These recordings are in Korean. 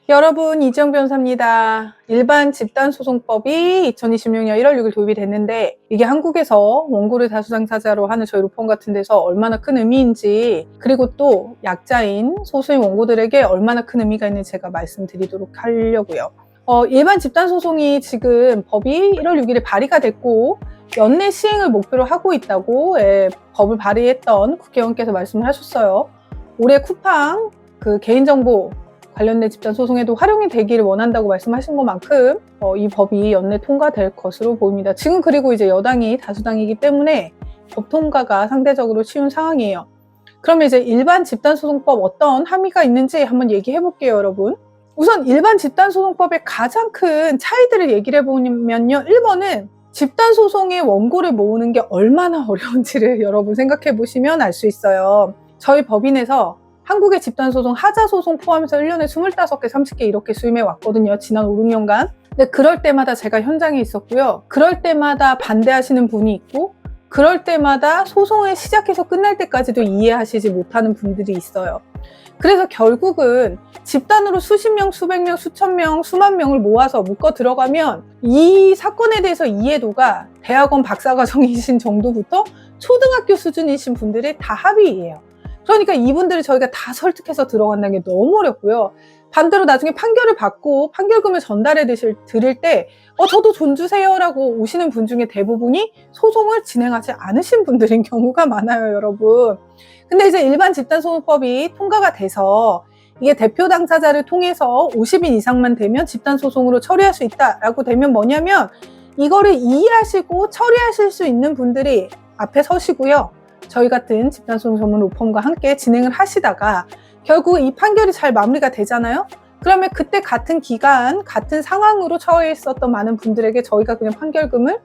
여러분, 이지영 변호사입니다. 일반 집단소송법이 2026년 1월 6일 도입이 됐는데 이게 한국에서 원고를 다수당사자로 하는 저희 로펌 같은 데서 얼마나 큰 의미인지, 그리고 또 약자인 소수인 원고들에게 얼마나 큰 의미가 있는지 제가 말씀드리도록 하려고요. 일반 집단소송이 지금 법이 1월 6일에 발의가 됐고 연내 시행을 목표로 하고 있다고 법을 발의했던 국회의원께서 말씀을 하셨어요. 올해 쿠팡 개인정보 관련된 집단소송에도 활용이 되기를 원한다고 말씀하신 것만큼 이 법이 연내 통과될 것으로 보입니다. 지금 그리고 이제 여당이 다수당이기 때문에 법 통과가 상대적으로 쉬운 상황이에요. 그러면 이제 일반 집단소송법 어떤 함의가 있는지 한번 얘기해 볼게요, 여러분. 우선 일반 집단소송법의 가장 큰 차이들을 얘기를 해보면요. 1번은 집단소송의 원고를 모으는 게 얼마나 어려운지를 여러분 생각해 보시면 알 수 있어요. 저희 법인에서 한국의 집단소송, 하자소송 포함해서 1년에 25개, 30개 이렇게 수임해 왔거든요. 지난 5, 6년간. 근데 그럴 때마다 제가 현장에 있었고요. 그럴 때마다 반대하시는 분이 있고, 그럴 때마다 소송을 시작해서 끝날 때까지도 이해하시지 못하는 분들이 있어요. 그래서 결국은 집단으로 수십 명, 수백 명, 수천 명, 수만 명을 모아서 묶어 들어가면 이 사건에 대해서 이해도가 대학원 박사과정이신 정도부터 초등학교 수준이신 분들이 다 합의예요. 그러니까 이분들을 저희가 다 설득해서 들어간다는 게 너무 어렵고요. 반대로 나중에 판결을 받고 판결금을 전달해 드릴 때 저도 돈 주세요 라고 오시는 분 중에 대부분이 소송을 진행하지 않으신 분들인 경우가 많아요, 여러분. 근데 이제 일반 집단소송법이 통과가 돼서 이게 대표 당사자를 통해서 50인 이상만 되면 집단소송으로 처리할 수 있다라고 되면 뭐냐면 이거를 이해하시고 처리하실 수 있는 분들이 앞에 서시고요. 저희 같은 집단소송 전문 로펌과 함께 진행을 하시다가 결국 이 판결이 잘 마무리가 되잖아요. 그러면 그때 같은 기간, 같은 상황으로 처해 있었던 많은 분들에게 저희가 그냥 판결금을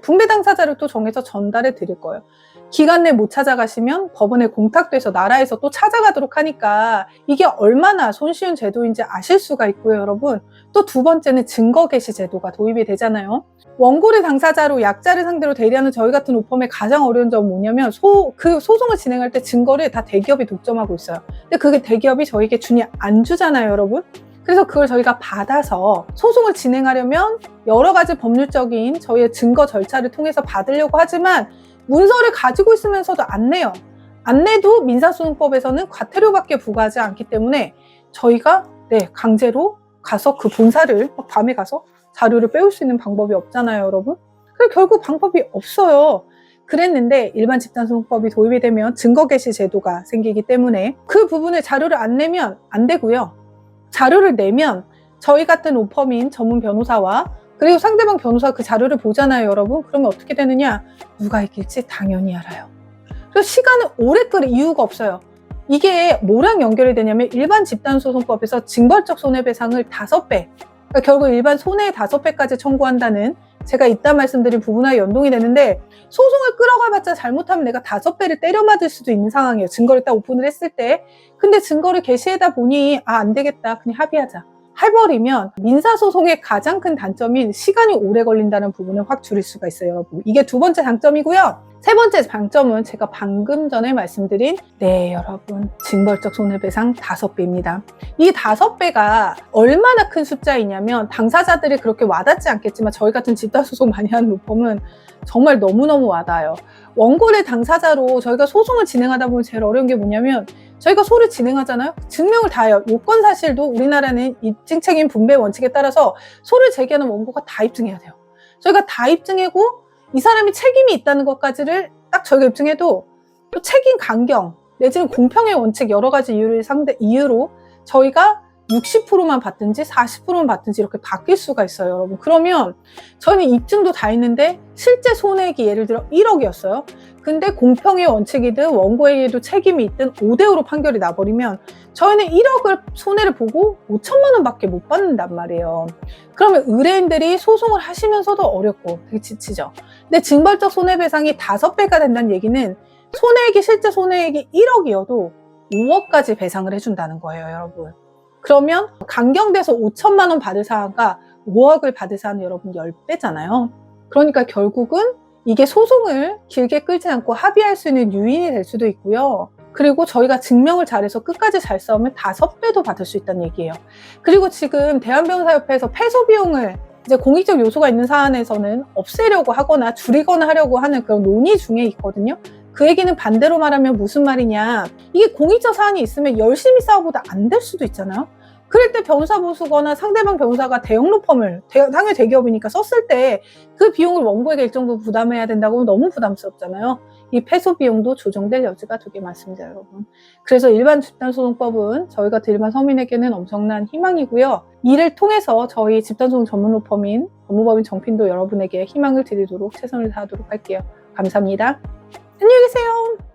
분배 당사자를 또 정해서 전달해 드릴 거예요. 기간 내 못 찾아가시면 법원에 공탁돼서 나라에서 또 찾아가도록 하니까 이게 얼마나 손쉬운 제도인지 아실 수가 있고요, 여러분. 또 두 번째는 증거 개시 제도가 도입이 되잖아요. 원고를 당사자로 약자를 상대로 대리하는 저희 같은 로펌의 가장 어려운 점은 뭐냐면 그 소송을 진행할 때 증거를 다 대기업이 독점하고 있어요. 근데 그게 대기업이 저희에게 안 주잖아요, 여러분. 그래서 그걸 저희가 받아서 소송을 진행하려면 여러 가지 법률적인 저희의 증거 절차를 통해서 받으려고 하지만 문서를 가지고 있으면서도 안 내요. 안 내도 민사소송법에서는 과태료밖에 부과하지 않기 때문에 저희가 강제로 가서 그 본사를 밤에 가서 자료를 빼올 수 있는 방법이 없잖아요, 여러분. 그래서 결국 방법이 없어요. 그랬는데 일반 집단소송법이 도입이 되면 증거 개시 제도가 생기기 때문에 그 부분을 자료를 안 내면 안 되고요. 자료를 내면 저희 같은 로펌인 전문 변호사와 그리고 상대방 변호사 그 자료를 보잖아요, 여러분. 그러면 어떻게 되느냐? 누가 이길지 당연히 알아요. 그래서 시간을 오래 끌 이유가 없어요. 이게 뭐랑 연결이 되냐면 일반 집단소송법에서 징벌적 손해배상을 5배, 그러니까 결국 일반 손해의 5배까지 청구한다는 제가 이따 말씀드린 부분과 연동이 되는데 소송을 끌어가봤자 잘못하면 내가 5배를 때려맞을 수도 있는 상황이에요. 증거를 딱 오픈을 했을 때. 근데 증거를 게시하다 보니 안 되겠다. 그냥 합의하자. 해버리면 민사소송의 가장 큰 단점인 시간이 오래 걸린다는 부분을 확 줄일 수가 있어요, 여러분. 이게 두 번째 장점이고요. 세 번째 장점은 제가 방금 전에 말씀드린 여러분 징벌적 손해배상 5배입니다. 이 5배가 얼마나 큰 숫자이냐면 당사자들이 그렇게 와닿지 않겠지만 저희 같은 집단소송 많이 하는 로펌은 정말 너무너무 와닿아요. 원고의 당사자로 저희가 소송을 진행하다 보면 제일 어려운 게 뭐냐면 저희가 소를 진행하잖아요. 증명을 다 해요. 요건 사실도 우리나라는 입증 책임 분배 원칙에 따라서 소를 제기하는 원고가 다 입증해야 돼요. 저희가 다 입증하고 이 사람이 책임이 있다는 것까지를 딱 저희가 입증해도 또 책임 강경 내지는 공평의 원칙 여러 가지 이유로 저희가 60%만 받든지 40%만 받든지 이렇게 바뀔 수가 있어요, 여러분. 그러면 저희는 입증도 다 했는데 실제 손해액이 예를 들어 1억이었어요. 근데 공평의 원칙이든 원고에게도 책임이 있든 5대5로 판결이 나버리면 저희는 1억을 손해를 보고 5천만 원밖에 못 받는단 말이에요. 그러면 의뢰인들이 소송을 하시면서도 어렵고 되게 지치죠. 근데 징벌적 손해배상이 5배가 된다는 얘기는 손해액이 실제 손해액이 1억이어도 5억까지 배상을 해준다는 거예요, 여러분. 그러면 강경돼서 5천만 원 받을 사안과 5억을 받을 사안은 여러분 10배잖아요. 그러니까 결국은 이게 소송을 길게 끌지 않고 합의할 수 있는 요인이 될 수도 있고요. 그리고 저희가 증명을 잘해서 끝까지 잘 싸우면 5배도 받을 수 있다는 얘기예요. 그리고 지금 대한변호사협회에서 패소 비용을 이제 공익적 요소가 있는 사안에서는 없애려고 하거나 줄이거나 하려고 하는 그런 논의 중에 있거든요. 그 얘기는 반대로 말하면 무슨 말이냐. 이게 공익적 사안이 있으면 열심히 싸워보다 안 될 수도 있잖아요. 그럴 때 변호사 보수거나 상대방 변호사가 대형 로펌을, 당연히 대기업이니까 썼을 때 그 비용을 원고에게 일정 부분 부담해야 된다고 하면 너무 부담스럽잖아요. 이 패소 비용도 조정될 여지가 되게 많습니다, 여러분. 그래서 일반 집단소송법은 저희 같은 일반 서민에게는 엄청난 희망이고요. 이를 통해서 저희 집단소송 전문 로펌인 법무법인 정핀도 여러분에게 희망을 드리도록 최선을 다하도록 할게요. 감사합니다. 안녕히 계세요.